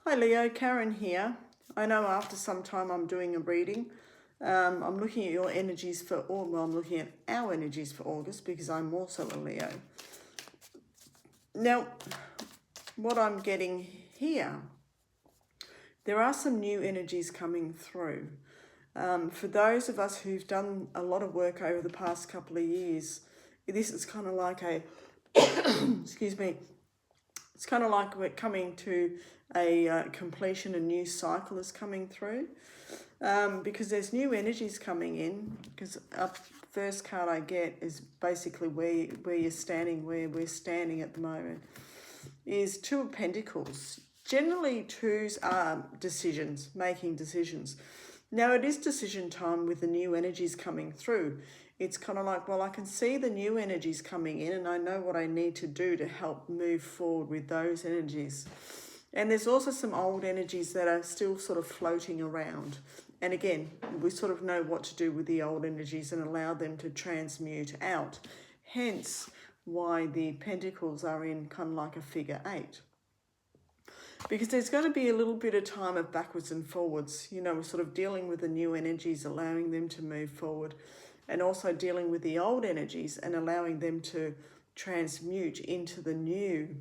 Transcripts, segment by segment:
Hi Leo, Karen here. I know after some time I'm doing a reading. I'm looking at your energies for, I'm looking at our energies for August because I'm also a Leo. Now, what I'm getting here, there are some new energies coming through. For those of us who've done a lot of work over the past couple of years, this is kind of like a, excuse me, it's kind of like we're coming to a completion, a new cycle is coming through. Because there's new energies coming in. Because the first card I get is basically where you're standing, where we're standing at the moment, is Two of Pentacles. Generally, twos are decisions, making decisions. Now it is decision time with the new energies coming through. It's kind of like, well, I can see the new energies coming in and I know what I need to do to help move forward with those energies. And there's also some old energies that are still sort of floating around. And again, we sort of know what to do with the old energies and allow them to transmute out. Hence why the Pentacles are in kind of like a figure 8. Because there's going to be a little bit of time of backwards and forwards. You know, we're sort of dealing with the new energies, allowing them to move forward. And also dealing with the old energies and allowing them to transmute into the new.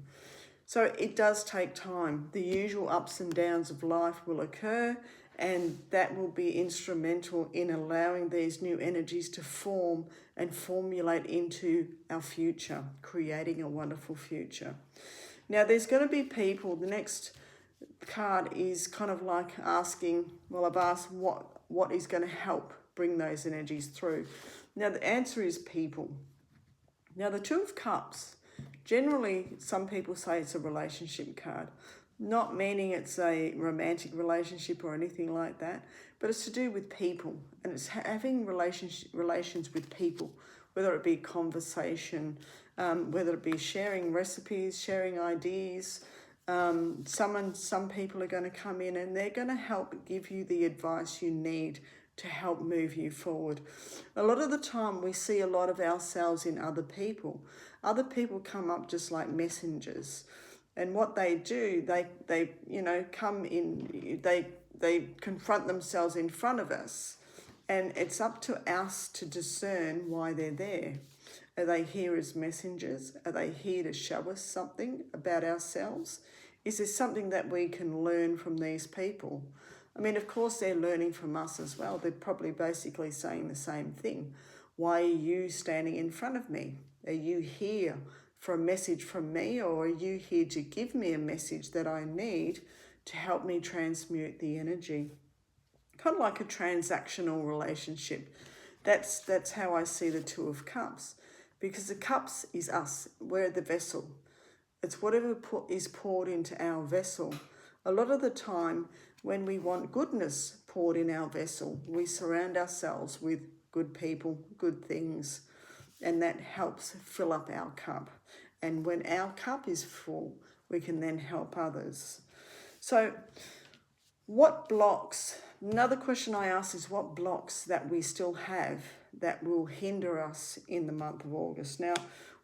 So it does take time. The usual ups and downs of life will occur, and that will be instrumental in allowing these new energies to form and formulate into our future, creating a wonderful future. Now, there's going to be people, the next card is kind of like asking, well, I've asked what is going to help bring those energies through. Now, the answer is people. Now, the Two of Cups, generally, some people say it's a relationship card, not meaning it's a romantic relationship or anything like that, but it's to do with people, and it's having relations with people, whether it be conversation, whether it be sharing recipes, sharing ideas. Some people are going to come in and they're going to help give you the advice you need to help move you forward. A lot of the time we see a lot of ourselves in other people. Other people come up just like messengers. And what they do, they come in, they confront themselves in front of us. And it's up to us to discern why they're there. Are they here as messengers? Are they here to show us something about ourselves? Is there something that we can learn from these people? I mean, of course, they're learning from us as well. They're probably basically saying the same thing. Why are you standing in front of me? Are you here for a message from me, or are you here to give me a message that I need to help me transmute the energy? Kind of like a transactional relationship. That's how I see the Two of Cups. Because the cups is us. We're the vessel. It's whatever is poured into our vessel. A lot of the time, when we want goodness poured in our vessel, we surround ourselves with good people, good things, and that helps fill up our cup. And when our cup is full, we can then help others. So what blocks, another question I ask is what blocks that we still have that will hinder us in the month of August? Now,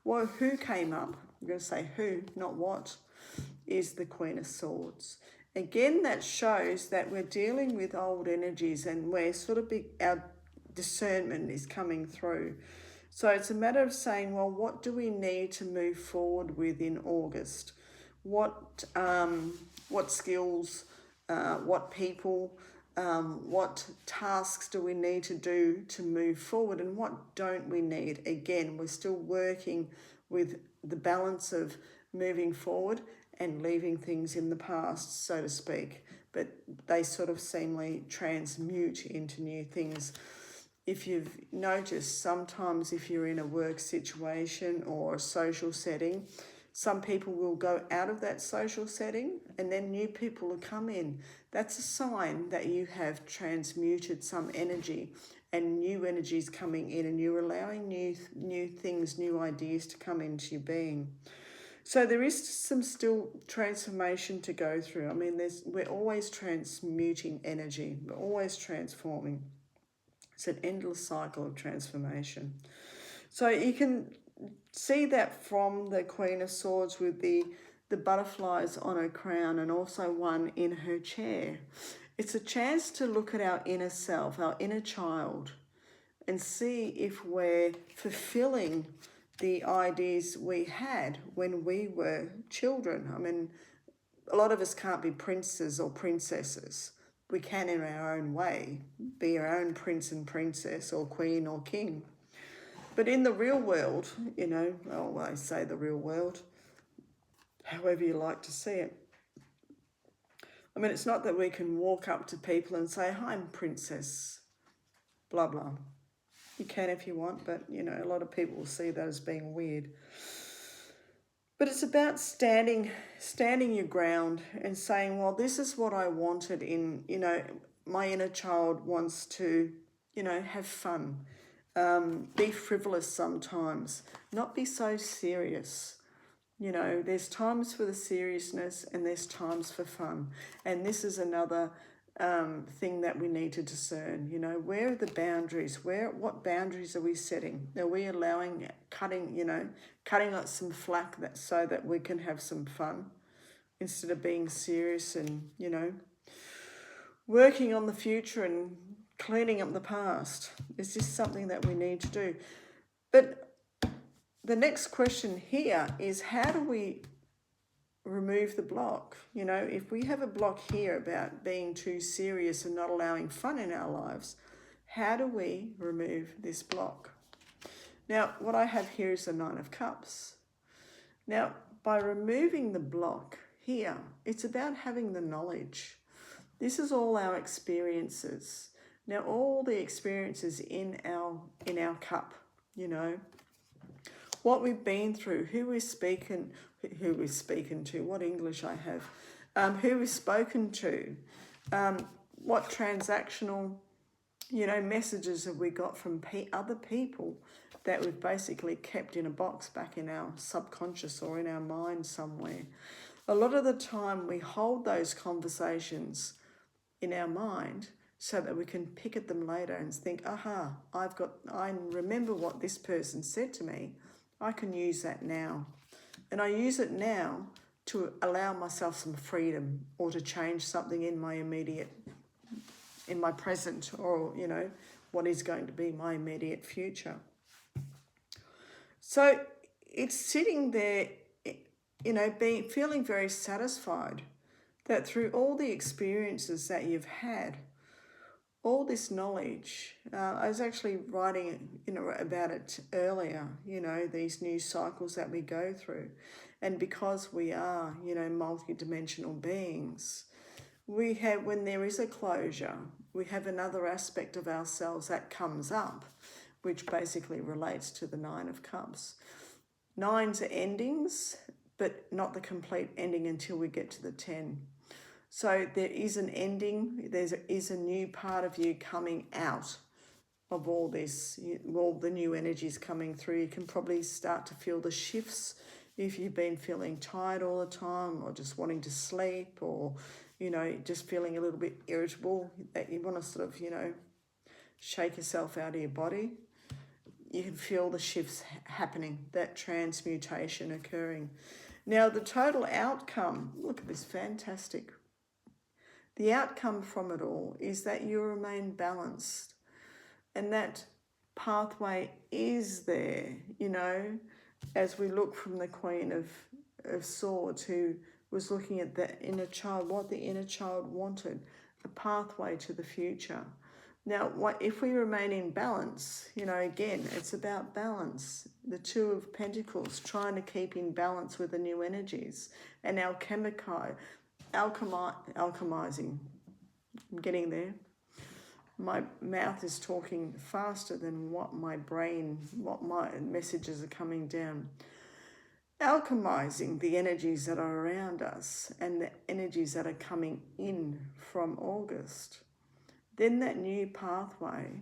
who came up? I'm going to say who, not what, is the Queen of Swords. Again, that shows that we're dealing with old energies and we're sort of our discernment is coming through. So it's a matter of saying, well, what do we need to move forward with in August? What skills, what people, what tasks do we need to do to move forward, and what don't we need? Again, we're still working with the balance of moving forward and leaving things in the past, so to speak, but they sort of seemingly transmute into new things. If you've noticed, sometimes if you're in a work situation or a social setting, some people will go out of that social setting and then new people will come in. That's a sign that you have transmuted some energy and new energies coming in, and you're allowing new things, new ideas to come into your being. So there is some still transformation to go through. I mean, we're always transmuting energy. We're always transforming. It's an endless cycle of transformation. So you can see that from the Queen of Swords with the the butterflies on her crown and also one in her chair. It's a chance to look at our inner self, our inner child, and see if we're fulfilling the ideas we had when we were children. I mean, a lot of us can't be princes or princesses. We can in our own way, be our own prince and princess or queen or king. But in the real world, you know, well, I say the real world, however you like to see it. I mean, it's not that we can walk up to people and say, "Hi, I'm princess, blah, blah." You can if you want, but, you know, a lot of people will see that as being weird. But it's about standing your ground and saying, well, this is what I wanted in, you know, my inner child wants to, you know, have fun, be frivolous sometimes, not be so serious. You know, there's times for the seriousness and there's times for fun. And this is another thing that we need to discern. You know, where are the boundaries? What boundaries are we setting? Are we allowing cutting like some slack so that we can have some fun instead of being serious and, you know, working on the future and cleaning up the past? Is this something that we need to do? But the next question here is, how do we remove the block? You know, if we have a block here about being too serious and not allowing fun in our lives, how do we remove this block? Now, what I have here is the Nine of Cups. Now, by removing the block here, it's about having the knowledge. This is all our experiences. Now, all the experiences in our cup, you know, what we've been through, who we've spoken to, what English I have, who we've spoken to, what transactional, you know, messages have we got from other people that we've basically kept in a box back in our subconscious or in our mind somewhere. A lot of the time we hold those conversations in our mind so that we can pick at them later and think, aha, I remember what this person said to me. I can use that now. And I use it now to allow myself some freedom or to change something in my present, or, you know, what is going to be my immediate future. So it's sitting there, you know, feeling very satisfied that through all the experiences that you've had, all this knowledge, I was actually writing, you know, about it earlier, you know, these new cycles that we go through. And because we are, you know, multidimensional beings, we have, when there is a closure, we have another aspect of ourselves that comes up, which basically relates to the Nine of Cups. Nines are endings, but not the complete ending until we get to the 10. So there is an ending, there is a new part of you coming out of all this, all the new energies coming through. You can probably start to feel the shifts if you've been feeling tired all the time, or just wanting to sleep, or, you know, just feeling a little bit irritable, that you want to sort of, you know, shake yourself out of your body. You can feel the shifts happening, that transmutation occurring. Now, the total outcome, look at this, fantastic. The outcome from it all is that you remain balanced, and that pathway is there, you know, as we look from the Queen of Swords, who was looking at the inner child, what the inner child wanted, a pathway to the future. Now, if we remain in balance, you know, again, it's about balance. The Two of Pentacles, trying to keep in balance with the new energies, and alchemizing. I'm getting there. My mouth is talking faster than what my messages are coming down. Alchemizing the energies that are around us and the energies that are coming in from August. Then that new pathway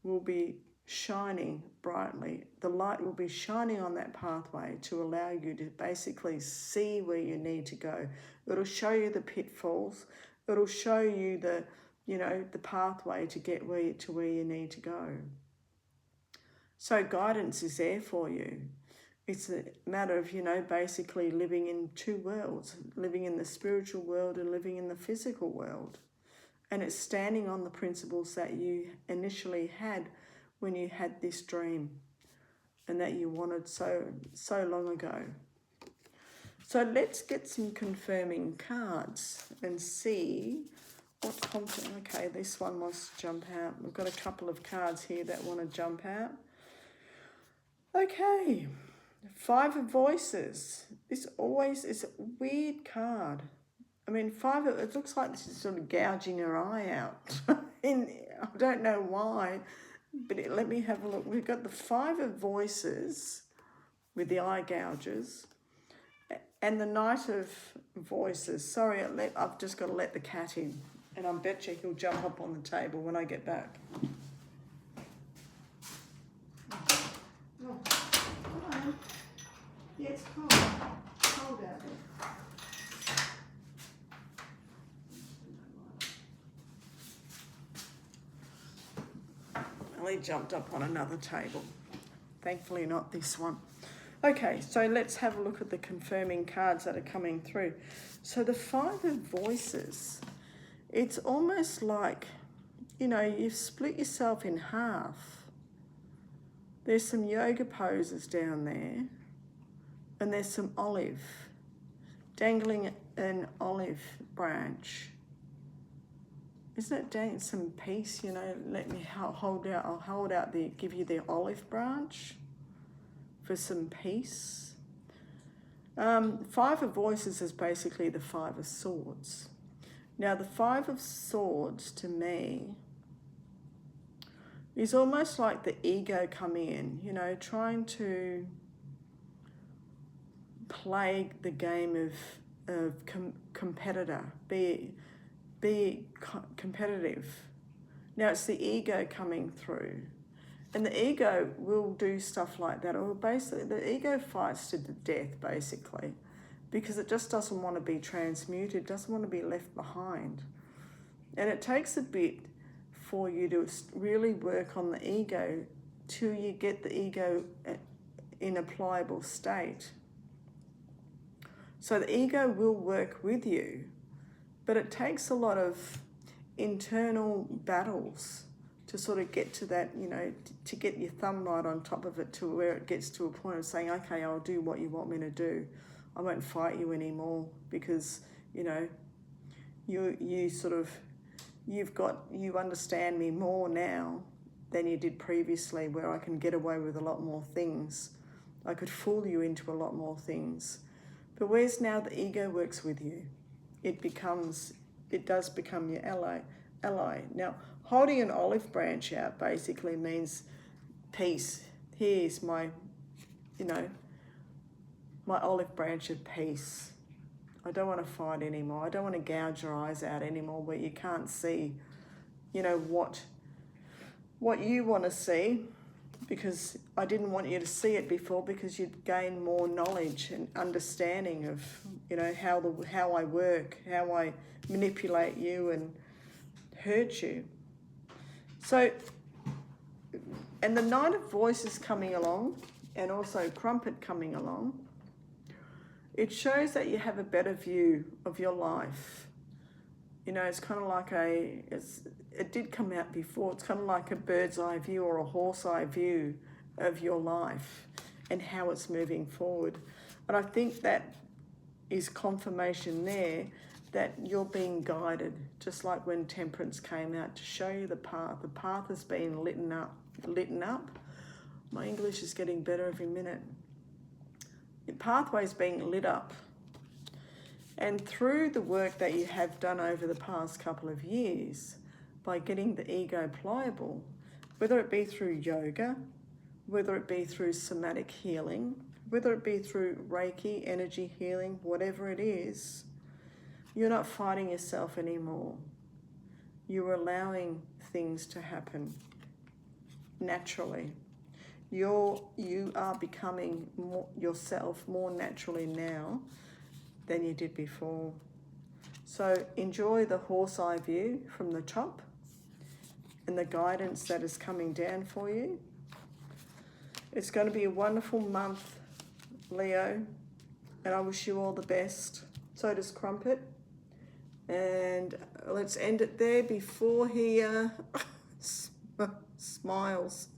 will be shining brightly. The light will be shining on that pathway to allow you to basically see where you need to go. It'll show you the pitfalls. It'll show you the, you know, the pathway to get where you need to go. So guidance is there for you. it's a matter of, you know, basically living in two worlds, living in the spiritual world and living in the physical world. And it's standing on the principles that you initially had when you had this dream and that you wanted so long ago. So let's get some confirming cards and see what content. Okay, this one wants to jump out. We've got a couple of cards here that want to jump out. Okay, 5 of Voices. This always is a weird card. I mean, it looks like this is sort of gouging her eye out. I don't know why, but let me have a look. We've got the 5 of Voices with the eye gouges and the Knight of Voices. Sorry, I've just got to let the cat in, and I bet you he'll jump up on the table when I get back. Oh, hello. Yeah, it's cold. Cold out there. Well, he jumped up on another table. Thankfully not this one. Okay, so let's have a look at the confirming cards that are coming through. So the 5 of Voices, it's almost like, you know, you've split yourself in half. There's some yoga poses down there, and there's some olive, dangling an olive branch. Isn't it some peace, you know? Let me hold out, I'll hold out give you the olive branch for some peace. 5 of Voices is basically the 5 of Swords. Now the 5 of Swords to me is almost like the ego coming in, you know, trying to play the game of competitor, be competitive. Now it's the ego coming through, and the ego will do stuff like that, or basically the ego fights to the death basically, because it just doesn't want to be transmuted, doesn't want to be left behind. And it takes a bit for you to really work on the ego till you get the ego in a pliable state. So the ego will work with you, but it takes a lot of internal battles to sort of get to that, you know, to get your thumb right on top of it to where it gets to a point of saying, okay, I'll do what you want me to do. I won't fight you anymore because, you know, you understand me more now than you did previously, where I can get away with a lot more things. I could fool you into a lot more things. But whereas now the ego works with you, it does become your ally. Now, holding an olive branch out basically means peace. Here's my, you know, my olive branch of peace. I don't want to fight anymore. I don't want to gouge your eyes out anymore where you can't see, you know, what you want to see, because I didn't want you to see it before, because you'd gain more knowledge and understanding of, you know, how I work, how I manipulate you and hurt you. So, and the Knight of Voices coming along, and also Crumpet coming along, it shows that you have a better view of your life. You know, it's kind of like it did come out before, it's kind of like a bird's eye view or a horse eye view of your life and how it's moving forward. And I think that is confirmation there that you're being guided, just like when Temperance came out to show you the path. The path has been lit up. My English is getting better every minute. The pathway's being lit up. And through the work that you have done over the past couple of years, by getting the ego pliable, whether it be through yoga, whether it be through somatic healing, whether it be through Reiki, energy healing, whatever it is, you're not fighting yourself anymore. You're allowing things to happen naturally. You are becoming yourself more naturally now than you did before. So enjoy the horse eye view from the top and the guidance that is coming down for you. It's going to be a wonderful month Leo, and I wish you all the best. So does Crumpet. And let's end it there before he smiles.